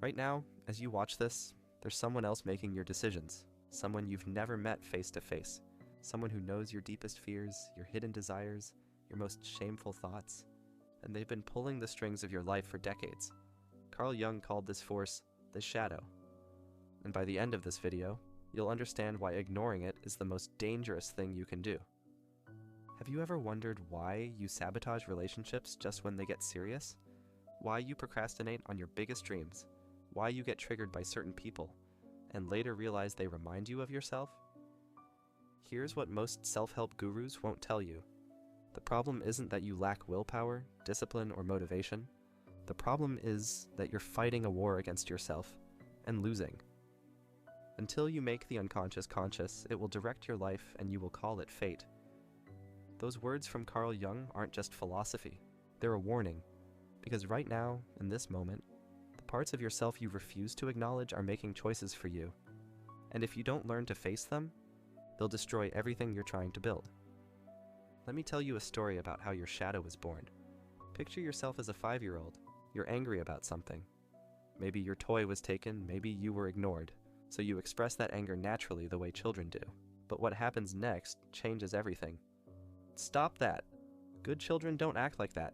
Right now, as you watch this, there's someone else making your decisions, someone you've never met face to face, someone who knows your deepest fears, your hidden desires, your most shameful thoughts, and they've been pulling the strings of your life for decades. Carl Jung called this force the shadow. And by the end of this video, you'll understand why ignoring it is the most dangerous thing you can do. Have you ever wondered why you sabotage relationships just when they get serious? Why you procrastinate on your biggest dreams? Why you get triggered by certain people, and later realize they remind you of yourself? Here's what most self-help gurus won't tell you. The problem isn't that you lack willpower, discipline, or motivation. The problem is that you're fighting a war against yourself and losing. Until you make the unconscious conscious, it will direct your life and you will call it fate. Those words from Carl Jung aren't just philosophy, they're a warning. Because right now, in this moment, the parts of yourself you refuse to acknowledge are making choices for you. And if you don't learn to face them, they'll destroy everything you're trying to build. Let me tell you a story about how your shadow was born. Picture yourself as a 5-year-old. You're angry about something. Maybe your toy was taken, maybe you were ignored. So you express that anger naturally the way children do. But what happens next changes everything. Stop that! Good children don't act like that.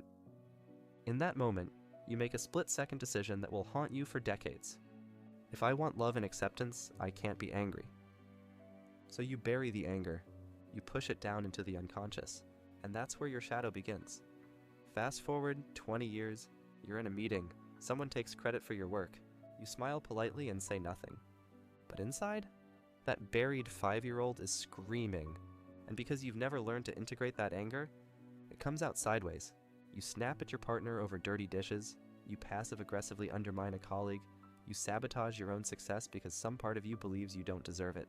In that moment, you make a split-second decision that will haunt you for decades. If I want love and acceptance, I can't be angry. So you bury the anger. You push it down into the unconscious. And that's where your shadow begins. Fast forward 20 years, you're in a meeting, someone takes credit for your work. You smile politely and say nothing. But inside, that buried 5-year-old is screaming. And because you've never learned to integrate that anger, it comes out sideways. You snap at your partner over dirty dishes, you passive-aggressively undermine a colleague, you sabotage your own success because some part of you believes you don't deserve it.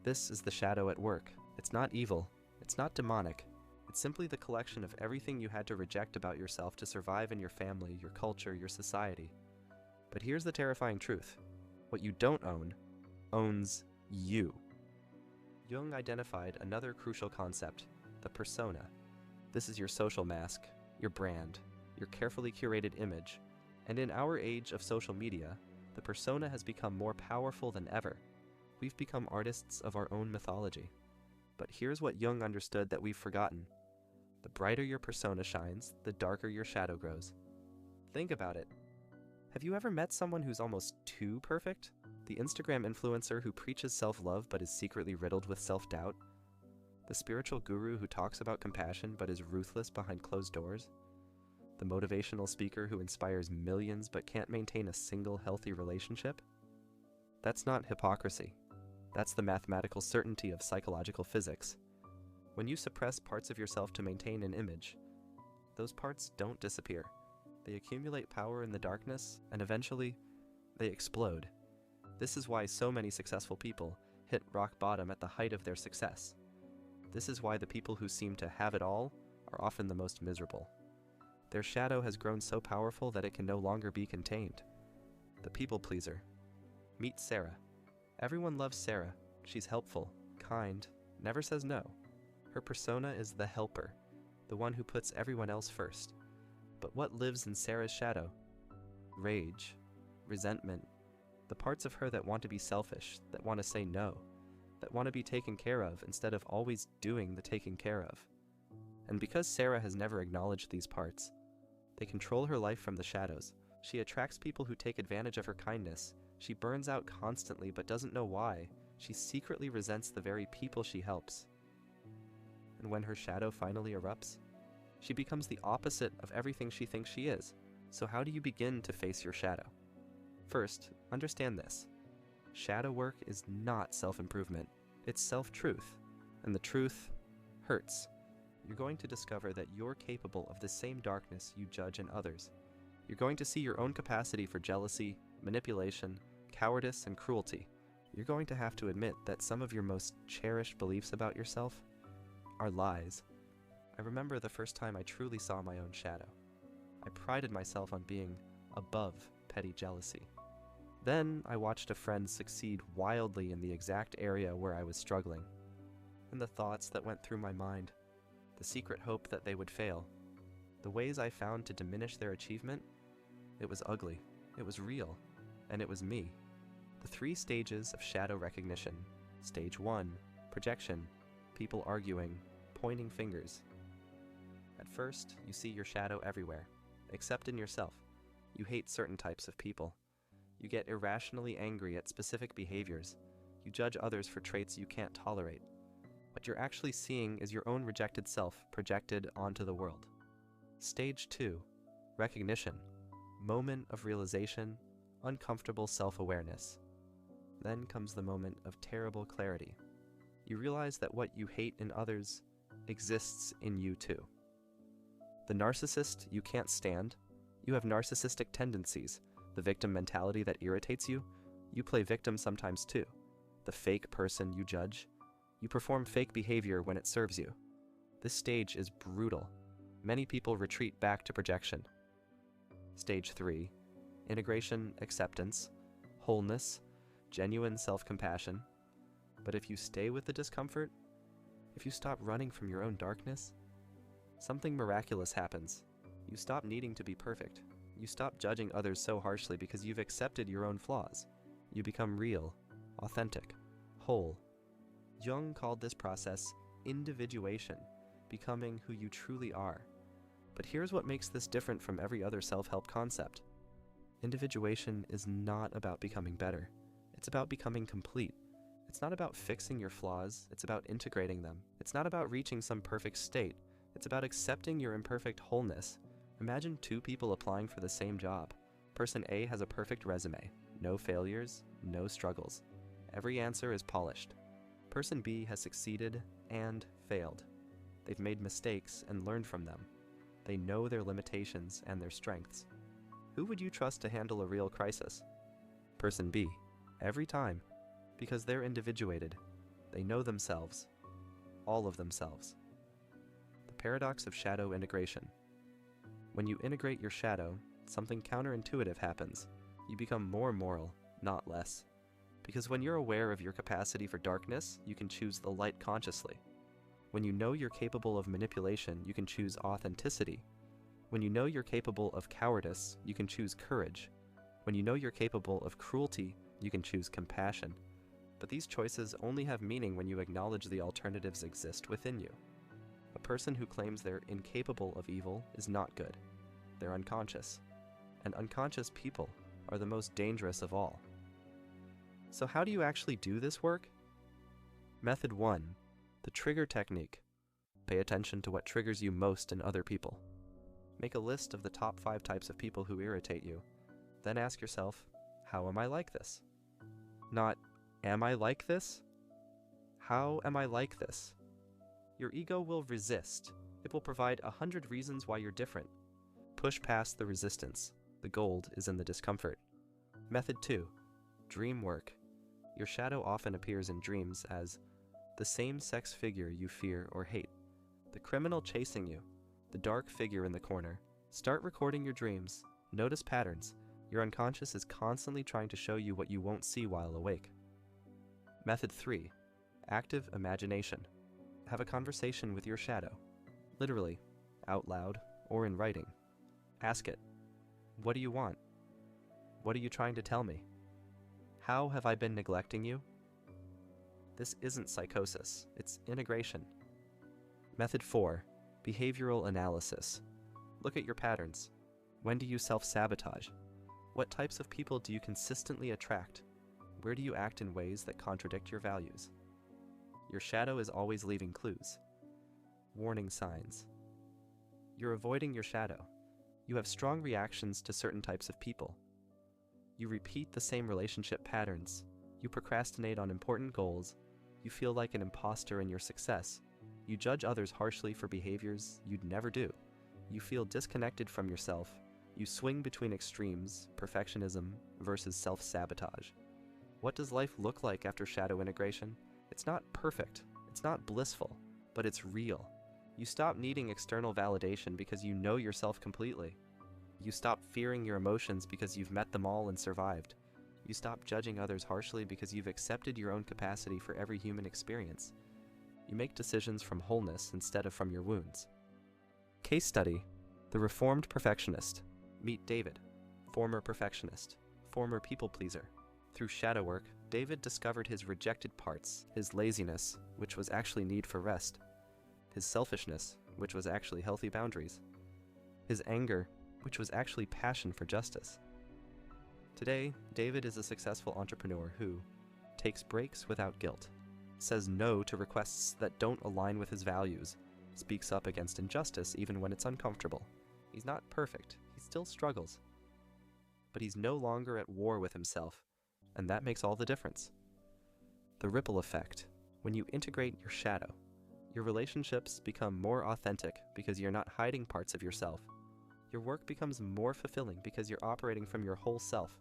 This is the shadow at work. It's not evil. It's not demonic. It's simply the collection of everything you had to reject about yourself to survive in your family, your culture, your society. But here's the terrifying truth. What you don't own owns you. Jung identified another crucial concept, the persona. This is your social mask, your brand, your carefully curated image. And in our age of social media, the persona has become more powerful than ever. We've become artists of our own mythology. But here's what Jung understood that we've forgotten. The brighter your persona shines, the darker your shadow grows. Think about it. Have you ever met someone who's almost too perfect? The Instagram influencer who preaches self-love but is secretly riddled with self-doubt? The spiritual guru who talks about compassion but is ruthless behind closed doors? The motivational speaker who inspires millions but can't maintain a single healthy relationship? That's not hypocrisy. That's the mathematical certainty of psychological physics. When you suppress parts of yourself to maintain an image, those parts don't disappear. They accumulate power in the darkness, and eventually, they explode. This is why so many successful people hit rock bottom at the height of their success. This is why the people who seem to have it all are often the most miserable. Their shadow has grown so powerful that it can no longer be contained. The people pleaser. Meet Sarah. Everyone loves Sarah. She's helpful, kind, never says no. Her persona is the helper, the one who puts everyone else first. But what lives in Sarah's shadow? Rage, resentment, the parts of her that want to be selfish, that want to say no, that want to be taken care of instead of always doing the taking care of. And because Sarah has never acknowledged these parts, they control her life from the shadows. She attracts people who take advantage of her kindness. She burns out constantly but doesn't know why. She secretly resents the very people she helps. And when her shadow finally erupts, she becomes the opposite of everything she thinks she is. So how do you begin to face your shadow? First, understand this. Shadow work is not self-improvement. It's self-truth. And the truth hurts. You're going to discover that you're capable of the same darkness you judge in others. You're going to see your own capacity for jealousy, manipulation, cowardice, and cruelty. You're going to have to admit that some of your most cherished beliefs about yourself are lies. I remember the first time I truly saw my own shadow. I prided myself on being above petty jealousy. Then I watched a friend succeed wildly in the exact area where I was struggling. And the thoughts that went through my mind, the secret hope that they would fail, the ways I found to diminish their achievement, it was ugly. It was real. and it was me. The 3 stages of shadow recognition. Stage 1, projection, people arguing, pointing fingers. At first, you see your shadow everywhere, except in yourself. You hate certain types of people. You get irrationally angry at specific behaviors. You judge others for traits you can't tolerate. What you're actually seeing is your own rejected self projected onto the world. Stage 2, recognition, moment of realization, uncomfortable self-awareness. Then comes the moment of terrible clarity. You realize that what you hate in others exists in you too. The narcissist you can't stand, you have narcissistic tendencies, the victim mentality that irritates you, you play victim sometimes too. The fake person you judge, you perform fake behavior when it serves you. This stage is brutal. Many people retreat back to projection. Stage 3, integration, acceptance, wholeness, genuine self-compassion. But if you stay with the discomfort, if you stop running from your own darkness, something miraculous happens. You stop needing to be perfect. You stop judging others so harshly because you've accepted your own flaws. You become real, authentic, whole. Jung called this process individuation, becoming who you truly are. But here's what makes this different from every other self-help concept. Individuation is not about becoming better. It's about becoming complete. It's not about fixing your flaws, it's about integrating them. It's not about reaching some perfect state. It's about accepting your imperfect wholeness. Imagine 2 people applying for the same job. Person A has a perfect resume. No failures, no struggles. Every answer is polished. Person B has succeeded and failed. They've made mistakes and learned from them. They know their limitations and their strengths. Who would you trust to handle a real crisis? Person B, every time, because they're individuated. They know themselves, all of themselves. The paradox of shadow integration. When you integrate your shadow, something counterintuitive happens. You become more moral, not less. Because when you're aware of your capacity for darkness, you can choose the light consciously. When you know you're capable of manipulation, you can choose authenticity. When you know you're capable of cowardice, you can choose courage. When you know you're capable of cruelty, you can choose compassion. But these choices only have meaning when you acknowledge the alternatives exist within you. A person who claims they're incapable of evil is not good. They're unconscious. And unconscious people are the most dangerous of all. So how do you actually do this work? Method 1. The trigger technique. Pay attention to what triggers you most in other people. Make a list of the top 5 types of people who irritate you. Then ask yourself, how am I like this? Not, am I like this? How am I like this? Your ego will resist. It will provide 100 reasons why you're different. Push past the resistance. The gold is in the discomfort. Method 2. Dream work. Your shadow often appears in dreams as the same-sex figure you fear or hate, the criminal chasing you, the dark figure in the corner. Start recording your dreams. Notice patterns. Your unconscious is constantly trying to show you what you won't see while awake. Method 3. Active imagination. Have a conversation with your shadow, literally, out loud, or in writing. Ask it, what do you want? What are you trying to tell me? How have I been neglecting you? This isn't psychosis, it's integration. Method 4. Behavioral analysis. Look at your patterns. When do you self-sabotage? What types of people do you consistently attract? Where do you act in ways that contradict your values? Your shadow is always leaving clues. Warning signs. You're avoiding your shadow. You have strong reactions to certain types of people. You repeat the same relationship patterns. You procrastinate on important goals. You feel like an imposter in your success. You judge others harshly for behaviors you'd never do. You feel disconnected from yourself. You swing between extremes, perfectionism versus self-sabotage. What does life look like after shadow integration? It's not perfect. It's not blissful, but it's real. You stop needing external validation because you know yourself completely. You stop fearing your emotions because you've met them all and survived. You stop judging others harshly because you've accepted your own capacity for every human experience. You make decisions from wholeness instead of from your wounds. Case study: the reformed perfectionist. Meet David, former perfectionist, former people pleaser. Through shadow work, David discovered his rejected parts, his laziness, which was actually need for rest, his selfishness, which was actually healthy boundaries, his anger, which was actually passion for justice. Today, David is a successful entrepreneur who takes breaks without guilt, says no to requests that don't align with his values, speaks up against injustice even when it's uncomfortable. He's not perfect, he still struggles. But he's no longer at war with himself, and that makes all the difference. The ripple effect. When you integrate your shadow, your relationships become more authentic because you're not hiding parts of yourself. Your work becomes more fulfilling because you're operating from your whole self.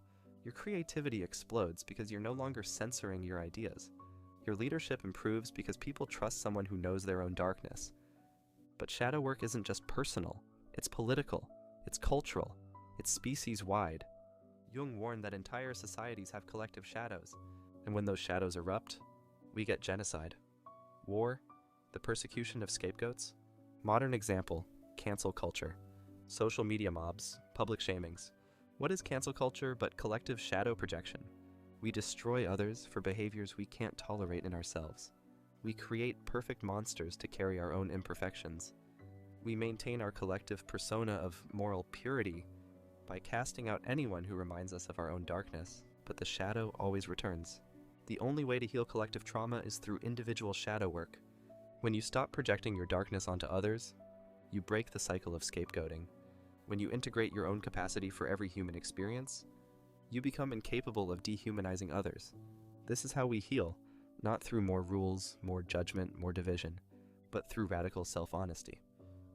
Your creativity explodes because you're no longer censoring your ideas. Your leadership improves because people trust someone who knows their own darkness. But shadow work isn't just personal, it's political, it's cultural, it's species-wide. Jung warned that entire societies have collective shadows, and when those shadows erupt, we get genocide, war, the persecution of scapegoats. Modern example, cancel culture, social media mobs, public shamings. What is cancel culture but collective shadow projection? We destroy others for behaviors we can't tolerate in ourselves. We create perfect monsters to carry our own imperfections. We maintain our collective persona of moral purity by casting out anyone who reminds us of our own darkness, but the shadow always returns. The only way to heal collective trauma is through individual shadow work. When you stop projecting your darkness onto others, you break the cycle of scapegoating. When you integrate your own capacity for every human experience, you become incapable of dehumanizing others. This is how we heal, not through more rules, more judgment, more division, but through radical self-honesty.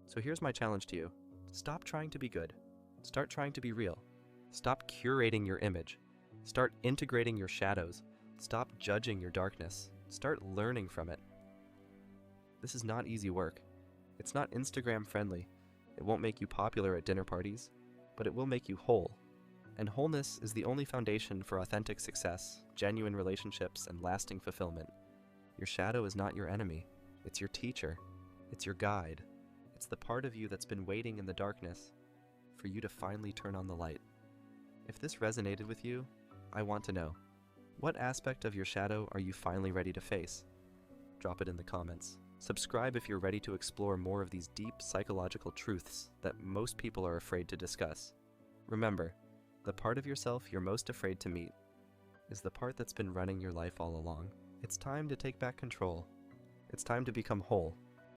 So here's my challenge to you. Stop trying to be good. Start trying to be real. Stop curating your image. Start integrating your shadows. Stop judging your darkness. Start learning from it. This is not easy work. It's not Instagram friendly. It won't make you popular at dinner parties, but it will make you whole. And wholeness is the only foundation for authentic success, genuine relationships, and lasting fulfillment. Your shadow is not your enemy. It's your teacher. It's your guide. It's the part of you that's been waiting in the darkness for you to finally turn on the light. If this resonated with you, I want to know, what aspect of your shadow are you finally ready to face? Drop it in the comments. Subscribe if you're ready to explore more of these deep psychological truths that most people are afraid to discuss. Remember, the part of yourself you're most afraid to meet is the part that's been running your life all along. It's time to take back control. It's time to become whole.